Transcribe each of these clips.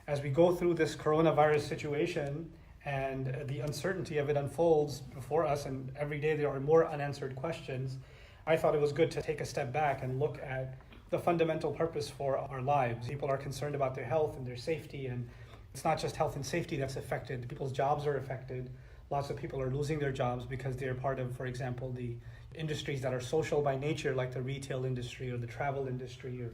as we go through this coronavirus situation and the uncertainty of it unfolds before us, and every day there are more unanswered questions, I thought it was good to take a step back and look at the fundamental purpose for our lives. People are concerned about their health and their safety, and it's not just health and safety that's affected. People's jobs are affected. Lots of people are losing their jobs because they're part of, for example, the industries that are social by nature, like the retail industry or the travel industry, or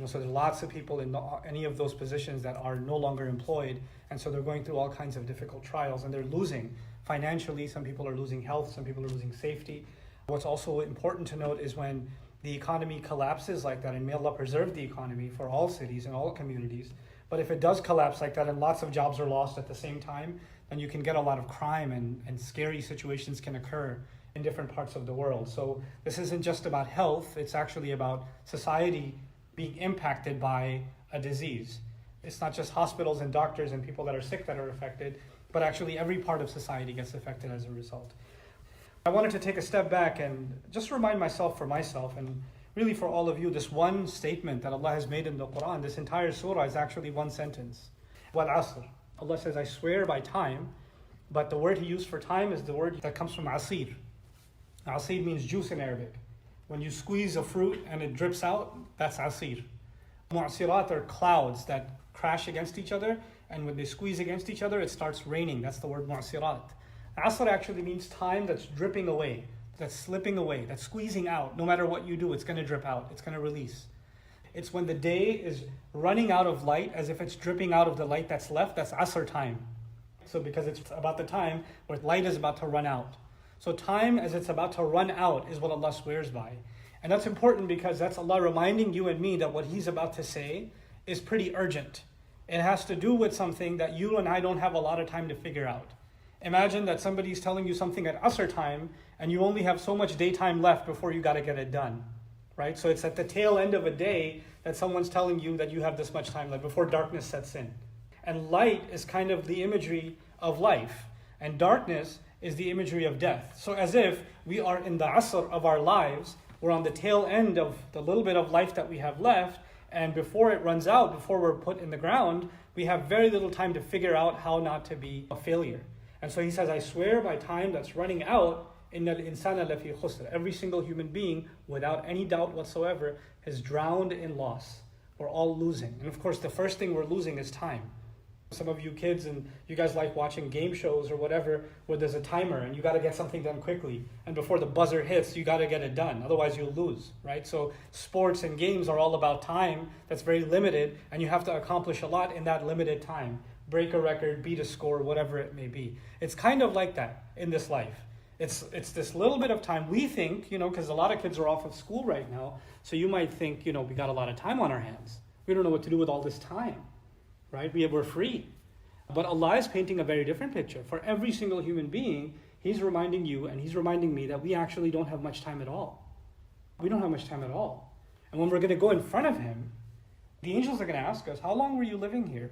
so there's lots of people in any of those positions that are no longer employed, and so they're going through all kinds of difficult trials, and they're losing financially. Some people are losing health, some people are losing safety. What's also important to note is when the economy collapses like that, and may Allah preserve the economy for all cities and all communities, but if it does collapse like that and lots of jobs are lost at the same time, then you can get a lot of crime, and scary situations can occur in different parts of the world. So this isn't just about health, it's actually about society being impacted by a disease. It's not just hospitals and doctors and people that are sick that are affected, but actually every part of society gets affected as a result. I wanted to take a step back and just remind myself, and really for all of you, this one statement that Allah has made in the Quran, this entire surah is actually one sentence. Wal Asr. Allah says, I swear by time, but the word He used for time is the word that comes from asir. Asir means juice in Arabic. When you squeeze a fruit and it drips out, that's asir. Mu'asirat are clouds that crash against each other, and when they squeeze against each other, it starts raining. That's the word mu'asirat. Asr actually means time that's dripping away, that's slipping away, that's squeezing out. No matter what you do, it's going to drip out, it's going to release. It's when the day is running out of light, as if it's dripping out of the light that's left, that's Asr time. So because it's about the time where light is about to run out. So time as it's about to run out is what Allah swears by. And that's important because that's Allah reminding you and me that what He's about to say is pretty urgent. It has to do with something that you and I don't have a lot of time to figure out. Imagine that somebody's telling you something at Asr time and you only have so much daytime left before you got to get it done, right? So it's at the tail end of a day that someone's telling you that you have this much time left before darkness sets in. And light is kind of the imagery of life, and darkness is the imagery of death. So as if we are in the Asr of our lives, we're on the tail end of the little bit of life that we have left, and before it runs out, before we're put in the ground, we have very little time to figure out how not to be a failure. And so He says, I swear by time that's running out, إِنَّ الْإِنسَانَ لَفِي خُسْرٍ. Every single human being, without any doubt whatsoever, is drowned in loss. We're all losing. And of course, the first thing we're losing is time. Some of you kids and you guys like watching game shows or whatever where there's a timer and you got to get something done quickly. And before the buzzer hits, you got to get it done. Otherwise, you'll lose, right? So sports and games are all about time that's very limited, and you have to accomplish a lot in that limited time. Break a record, beat a score, whatever it may be. It's kind of like that in this life. It's this little bit of time. We think, because a lot of kids are off of school right now, so you might think, we got a lot of time on our hands. We don't know what to do with all this time, right? We're free. But Allah is painting a very different picture. For every single human being, He's reminding you and He's reminding me that we actually don't have much time at all. We don't have much time at all. And when we're going to go in front of Him, the angels are going to ask us, how long were you living here?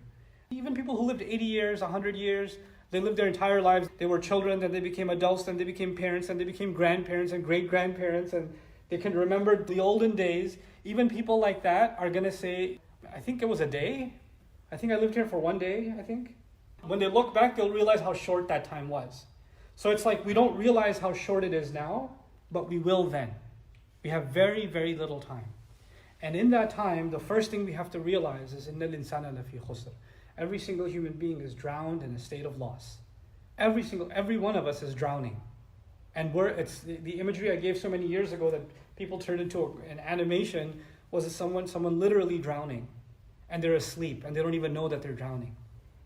Even people who lived 80 years, 100 years, they lived their entire lives. They were children, then they became adults, then they became parents, then they became grandparents and great-grandparents, and they can remember the olden days. Even people like that are going to say, I think it was a day. I think I lived here for one day, I think. When they look back, they'll realize how short that time was. So it's like we don't realize how short it is now, but we will then. We have very, very little time. And in that time, the first thing we have to realize is, إِنَّ الْإِنسَانَ لَفِي خُسْرٍ. Every single human being is drowned in a state of loss. Every one of us is drowning. And it's the imagery I gave so many years ago that people turned into an animation was someone literally drowning. And they're asleep and they don't even know that they're drowning.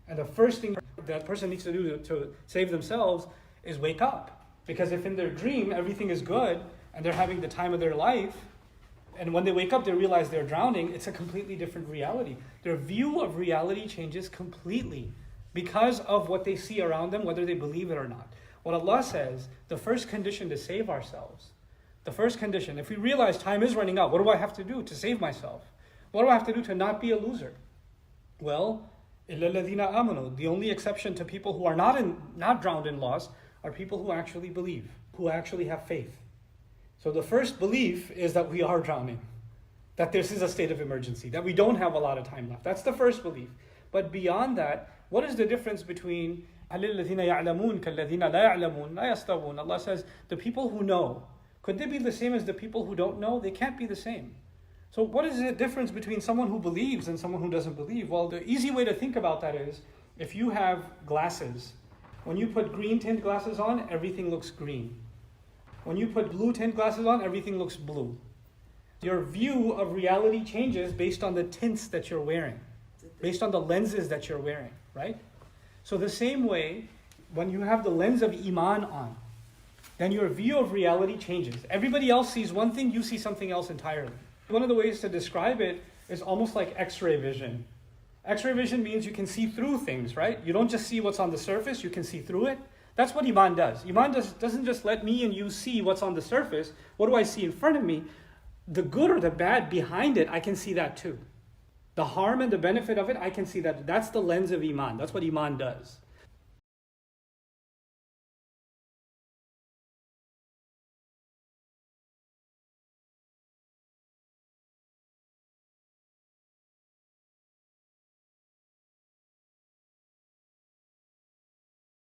And the first thing that person needs to do to save themselves is wake up. Because if in their dream everything is good and they're having the time of their life, and when they wake up they realize they're drowning, it's a completely different reality. Their view of reality changes completely because of what they see around them, whether they believe it or not. What Allah says, the first condition to save ourselves, the first condition, if we realize time is running out, what do I have to do to save myself? What do I have to do to not be a loser? Well, إِلَّا الَّذِينَ آمَنُوا. The only exception to people who are not drowned in loss are people who actually believe, who actually have faith. So the first belief is that we are drowning, that this is a state of emergency, that we don't have a lot of time left. That's the first belief. But beyond that, what is the difference between الَّذِينَ يَعْلَمُونَ كَالَّذِينَ لَا يَعْلَمُونَ لَا يَسْتَوُونَ? Allah says, the people who know, could they be the same as the people who don't know? They can't be the same. So what is the difference between someone who believes and someone who doesn't believe? Well, the easy way to think about that is, if you have glasses, when you put green tint glasses on, everything looks green. When you put blue tint glasses on, everything looks blue. Your view of reality changes based on the tints that you're wearing, based on the lenses that you're wearing, right? So the same way, when you have the lens of Iman on, then your view of reality changes. Everybody else sees one thing, you see something else entirely. One of the ways to describe it is almost like X-ray vision. X-ray vision means you can see through things, right? You don't just see what's on the surface, you can see through it. That's what Iman does. Iman doesn't just let me and you see what's on the surface. What do I see in front of me? The good or the bad behind it, I can see that too. The harm and the benefit of it, I can see that. That's the lens of Iman. That's what Iman does.